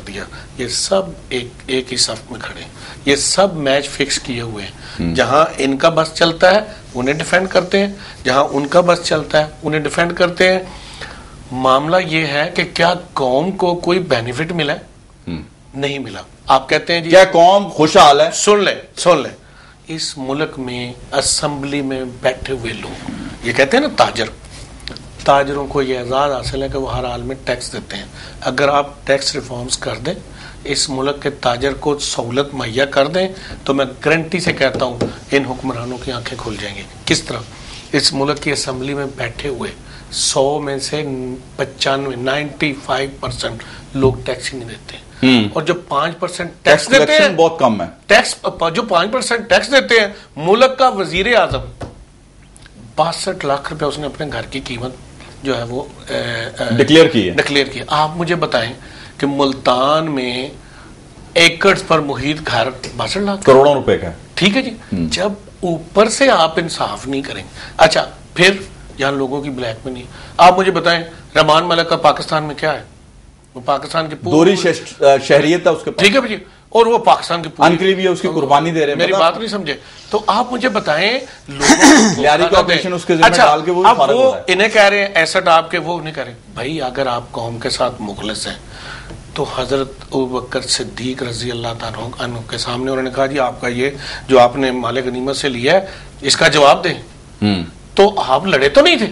دیا. یہ سب ایک ہی صف میں کھڑے ہیں, یہ سب میچ فکس کیے ہوئے ہیں. جہاں ان کا بس چلتا ہے انہیں ڈیفینڈ کرتے ہیں, جہاں ان کا بس چلتا ہے انہیں ڈیفینڈ کرتے ہیں. معاملہ یہ ہے کہ کیا قوم کو کوئی بینیفٹ ملا ہے؟ نہیں ملا. آپ کہتے ہیں جی کیا قوم خوشحال ہے؟ سن لیں, اس ملک میں اسمبلی میں بیٹھے ہوئے لوگ, یہ کہتے ہیں نا تاجروں کو یہ اعزاز حاصل ہے کہ وہ ہر حال میں ٹیکس دیتے ہیں. اگر آپ ٹیکس ریفارمز کر دیں, اس ملک کے تاجر کو سہولت مہیا کر دیں, تو میں گارنٹی سے کہتا ہوں ان حکمرانوں کی آنکھیں کھل جائیں گی. کس طرح؟ اس ملک کی اسمبلی میں بیٹھے ہوئے 100 میں سے 95% لوگ ٹیکس ہی نہیں دیتے, اور جو 5% ٹیکس دیتے ہیں بہت کم ہے. جو 5% ٹیکس دیتے ہیں, ملک کا وزیر اعظم 62 لاکھ روپے اس نے اپنے گھر کی قیمت جو ہے وہ ڈکلیئر کی ہے. آپ مجھے بتائیں کہ ملتان میں ایکڑز پر محیط گھر 62 لاکھ کروڑوں روپے کا ہے. ٹھیک ہے جی. جب اوپر سے آپ انصاف نہیں کریں گے, اچھا پھر یہاں لوگوں کی بلیک میں نہیں. آپ مجھے بتائیں رحمان ملک کا پاکستان میں کیا ہے؟ وہ پاکستان کی دوری شہریت ہے اس کے پاس. ٹھیک ہے جی, اور وہ پاکستان کی انقریب اس کی قربانی دے رہے ہیں. میری بات نہیں سمجھے تو آپ مجھے بتائیں اچھا اب وہ انہیں کہہ رہے ہیں ایسٹ آپ کے, وہ انہیں کہہ رہے ہیں بھائی اگر آپ قوم کے ساتھ مخلص ہیں تو حضرت ابوبکر صدیق رضی اللہ تعالیٰ عنہ کے سامنے انہوں نے کہا جی آپ کا یہ جو آپ نے مال غنیمت سے لیا ہے اس کا جواب دیں. تو آپ لڑے تو نہیں تھے,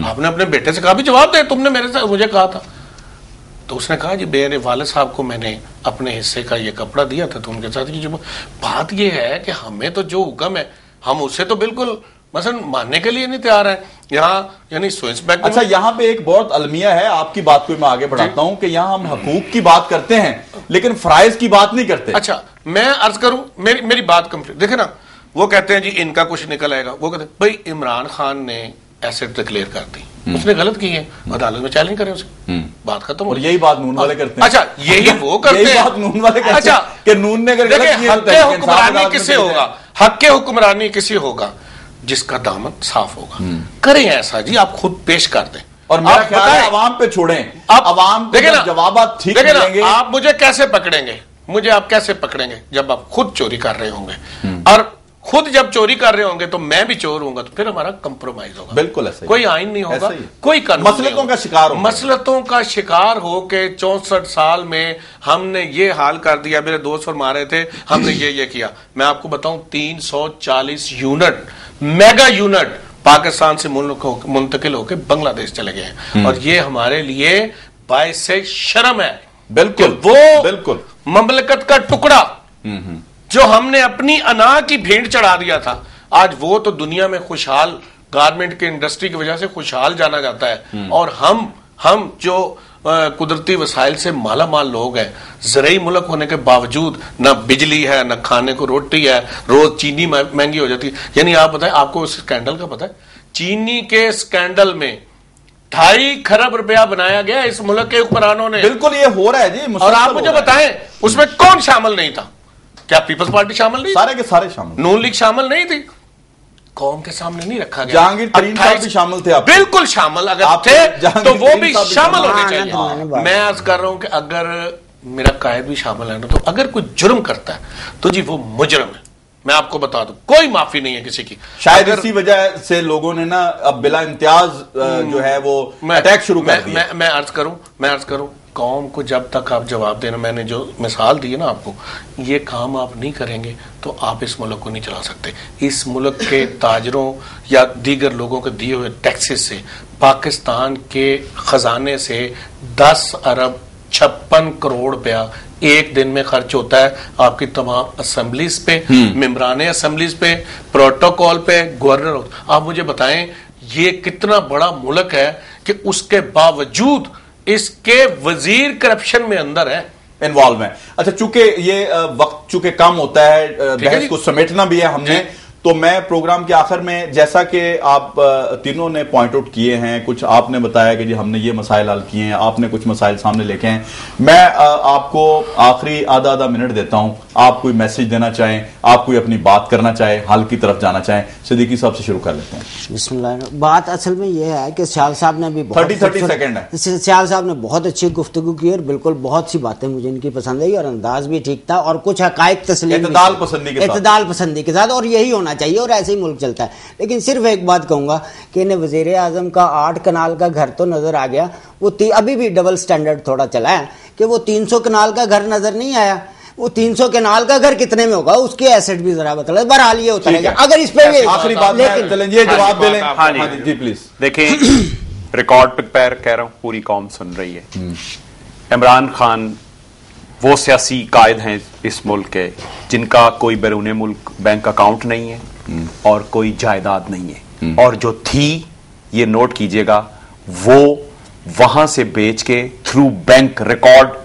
آپ نے اپنے بیٹے سے کہا بھی جواب دے, تم نے مجھے کہا تھا. تو اس نے کہا جی میرے والد صاحب کو میں نے اپنے حصے کا یہ کپڑا دیا تھا تو ان کے ساتھ بات یہ ہے کہ ہمیں تو جو حکم ہے ہم اسے تو بالکل مثلا ماننے کے لیے نہیں تیار ہے. یہاں یعنی سوئس بینک. اچھا یہاں پہ ایک بہت المیہ ہے, آپ کی بات کو میں آگے بڑھاتا ہوں کہ یہاں ہم حقوق کی بات کرتے ہیں لیکن فرائض کی بات نہیں کرتے. اچھا میں عرض کروں, میری بات کمپلیٹ دیکھیں نا, وہ کہتے ہیں جی ان کا کچھ نکل آئے گا. وہ کہتے ہیں بھائی عمران خان نے ایسٹ ڈکلیئر کر دی, اس نے غلط کی ہے, عدالت میں چیلنج کریں اسے, بات ختم. اور یہی بات نون والے کرتے ہیں. اچھا یہی وہ کرتے ہیں, نون والے کرتے ہیں کہ نون نے اگر حق حکمرانی کسے ہوگا, حق حکمرانی کسی ہوگا جس کا دامن صاف ہوگا. کریں ایسا جی, آپ خود پیش کر دیں اور میرا خیال ہے عوام پہ چھوڑیں. عوام کو جوابات ٹھیک ملیں گے. آپ مجھے کیسے پکڑیں گے, آپ کیسے پکڑیں گے جب آپ خود چوری کر رہے ہوں گے, اور خود جب چوری کر رہے ہوں گے تو میں بھی چور ہوں گا, تو پھر ہمارا کمپرومائز ہوگا. بالکل ایسا, کوئی آئین نہیں ہوگا, کوئی قانون مسلطوں کا شکار ہو کے 64 سال میں ہم نے یہ حال کر دیا. میرے دوست فرما رہے تھے ہم نے یہ کیا. میں آپ کو بتاؤں 340 یونٹ میگا یونٹ پاکستان سے منتقل ہو کے بنگلہ دیش چلے گئے ہیں, اور یہ ہمارے لیے باعث شرم ہے. بالکل وہ مملکت کا ٹکڑا جو ہم نے اپنی انا کی بھیڑ چڑھا دیا تھا, آج وہ تو دنیا میں خوشحال گارمنٹ کے انڈسٹری کی وجہ سے خوشحال جانا جاتا ہے, اور ہم جو قدرتی وسائل سے مالا مال لوگ ہیں, زرعی ملک ہونے کے باوجود نہ بجلی ہے نہ کھانے کو روٹی ہے, روز چینی مہنگی ہو جاتی ہے. یعنی آپ بتائیں, آپ کو اس اسکینڈل کا پتہ ہے, چینی کے اسکینڈل میں 2.5 کھرب روپیہ بنایا گیا اس ملک کے حکمرانوں نے. بالکل یہ ہو رہا ہے جی. اور آپ مجھے بتائیں اس میں کون شامل نہیں تھا؟ کیا پیپلز پارٹی شامل نہیں؟ سارے کے سارے شامل. نون لیگ شامل نہیں تھی, قوم کے سامنے نہیں رکھا گیا. جہانگیر ترین صاحب بھی شامل تھے. بالکل شامل اگر تھے تو وہ بھی شامل ہونے چاہیے. میں عرض کر رہا ہوں کہ اگر میرا قائد بھی شامل ہے نا, تو اگر کوئی جرم کرتا ہے تو جی وہ مجرم ہے. میں آپ کو بتا دوں کوئی معافی نہیں ہے کسی کی. شاید اسی وجہ سے لوگوں نے نا اب بلا امتیاز جو ہے وہ اٹیک شروع کر دیا. میں عرض کروں قوم کو جب تک آپ جواب دینا, میں نے جو مثال دی ہے نا آپ کو, یہ کام آپ نہیں کریں گے تو آپ اس ملک کو نہیں چلا سکتے. اس ملک کے تاجروں یا دیگر لوگوں کے دیے ہوئے ٹیکسز سے پاکستان کے خزانے سے 10 ارب 56 کروڑ روپیہ ایک دن میں خرچ ہوتا ہے آپ کی تمام اسمبلیز پہ, ممبران اسمبلیز پہ, پروٹوکول پہ, گورنر. آپ مجھے بتائیں یہ کتنا بڑا ملک ہے کہ اس کے باوجود اس کے وزیر کرپشن میں اندر ہے, انوالو ہے. اچھا چونکہ یہ وقت چونکہ کم ہوتا ہے, بحث کو سمیٹنا بھی ہے ہم نے, تو میں پروگرام کے آخر میں جیسا کہ آپ تینوں نے پوائنٹ آؤٹ کیے ہیں, کچھ آپ نے بتایا کہ جی ہم نے یہ مسائل حل کیے ہیں, آپ نے کچھ مسائل سامنے لے کے ہیں, میں آپ کو آخری آدھا منٹ دیتا ہوں, آپ کوئی میسج دینا چاہیں, آپ کوئی اپنی بات کرنا چاہیں, حل کی طرف جانا چاہیں. صدیقی صاحب سے شروع کر لیتے ہیں. بسم اللہ. بات اصل میں یہ ہے کہ سیال صاحب نے بھی 30 سیکنڈ ہے. سیال صاحب نے بہت اچھی گفتگو کی اور بالکل بہت سی باتیں مجھے ان کی پسند آئی اور انداز بھی ٹھیک تھا اور کچھ حقائق تسلیم, اعتدال پسندی کے ساتھ, اور یہی ہونا چاہیے اور ایسے ہی ملک چلتا ہے. لیکن صرف ایک بات کہوں گا کہ انہیں وزیر اعظم کا 8 کنال کا گھر تو نظر آ گیا, وہ ابھی بھی ڈبل سٹینڈرڈ تھوڑا چلا ہے کہ وہ 300 کنال کا گھر نظر نہیں آیا. وہ 300 کنال کا گھر کتنے میں ہوگا, اس کے ایسٹ بھی ذرا بتا لیں. بہرحال یہ ہوتا ہے اگر اس پہ آخری بات چلیں یہ جواب دے لیں. ہاں جی پلیز دیکھیں, ریکارڈ پہ پیر کہہ رہا ہوں, پوری قوم سن رہی ہے. عمران خان وہ سیاسی قائد ہیں اس ملک کے جن کا کوئی بیرون ملک بینک اکاؤنٹ نہیں ہے اور کوئی جائیداد نہیں ہے, اور جو تھی یہ نوٹ کیجئے گا وہ وہاں سے بیچ کے تھرو بینک ریکارڈ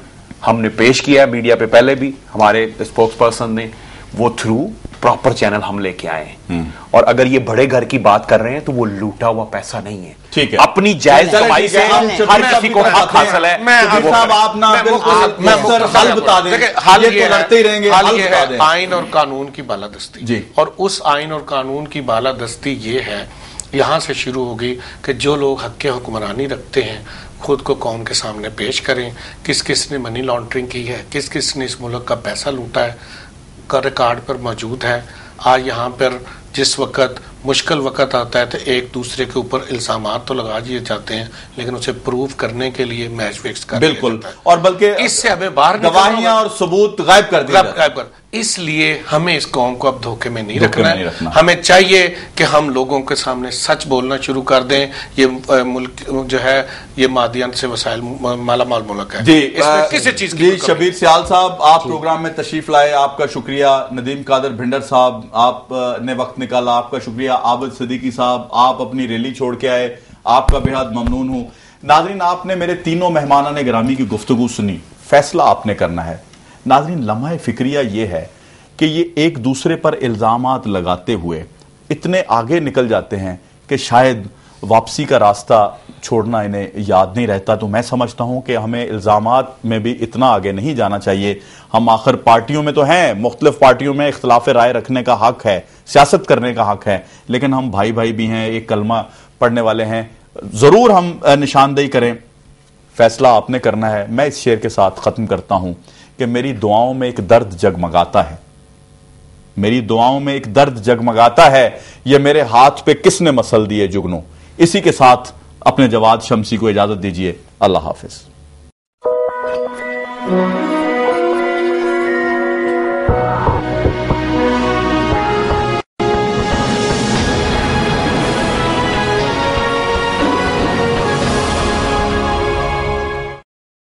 ہم نے پیش کیا ہے میڈیا پہ, پہلے بھی ہمارے اسپوکس پرسن نے, وہ تھرو پراپر چینل ہم لے کے آئے ہیں. اور اگر یہ بڑے گھر کی بات کر رہے ہیں تو وہ لوٹا ہوا پیسہ نہیں ہے, ٹھیک ہے, اپنی جائز کمائی سے ہر کسی کو حق حاصل ہے. آئین اور قانون کی بالادستی, اور اس آئین اور قانون کی بالادستی یہ ہے یہاں سے شروع ہوگی کہ جو لوگ حق حکمرانی رکھتے ہیں خود کو قوم کے سامنے پیش کریں. کس کس نے منی لانڈرنگ کی ہے, کس کس نے اس ملک کا پیسہ لوٹا ہے, کا ریکارڈ پر موجود ہے. آج یہاں پر جس وقت مشکل وقت آتا ہے تو ایک دوسرے کے اوپر الزامات تو لگا دیے جاتے ہیں, لیکن اسے پروف کرنے کے لیے میچ فکس کر دیا جاتا ہے, اور بلکہ اس سے ہمیں باہر گواہیاں اور ثبوت غائب کر دیا جاتا ہے. اس لیے ہمیں اس قوم کو اب دھوکے میں نہیں رکھنا ہے. ہمیں چاہیے کہ ہم لوگوں کے سامنے سچ بولنا شروع کر دیں. یہ ملک جو ہے یہ مادیات سے وسائل مالا مال ملک ہے, جی کسی چیز کی. شبیر سیال صاحب آپ پروگرام میں تشریف لائے, آپ کا شکریہ. ندیم قادر بھنڈر صاحب آپ نے وقت نکالا, آپ کا شکریہ. عابد صدیقی صاحب آپ اپنی ریلی چھوڑ کے آئے, آپ کا بہت ممنون ہوں. ناظرین آپ نے میرے تینوں مہمانان گرامی کی گفتگو سنی, فیصلہ آپ نے کرنا ہے. ناظرین لمحہ فکریہ یہ ہے کہ یہ ایک دوسرے پر الزامات لگاتے ہوئے اتنے آگے نکل جاتے ہیں کہ شاید واپسی کا راستہ چھوڑنا انہیں یاد نہیں رہتا. تو میں سمجھتا ہوں کہ ہمیں الزامات میں بھی اتنا آگے نہیں جانا چاہیے. ہم آخر پارٹیوں میں تو ہیں, مختلف پارٹیوں میں اختلاف رائے رکھنے کا حق ہے, سیاست کرنے کا حق ہے, لیکن ہم بھائی بھائی بھی ہیں, ایک کلمہ پڑھنے والے ہیں. ضرور ہم نشاندہی کریں, فیصلہ آپ نے کرنا ہے. میں اس شعر کے ساتھ ختم کرتا ہوں کہ میری دعاؤں میں ایک درد جگمگاتا ہے, میری دعاؤں میں ایک درد جگمگاتا ہے, یہ میرے ہاتھ پہ کس نے مسل دیے جگنوں. اسی کے ساتھ اپنے جواد شمسی کو اجازت دیجیے. اللہ حافظ.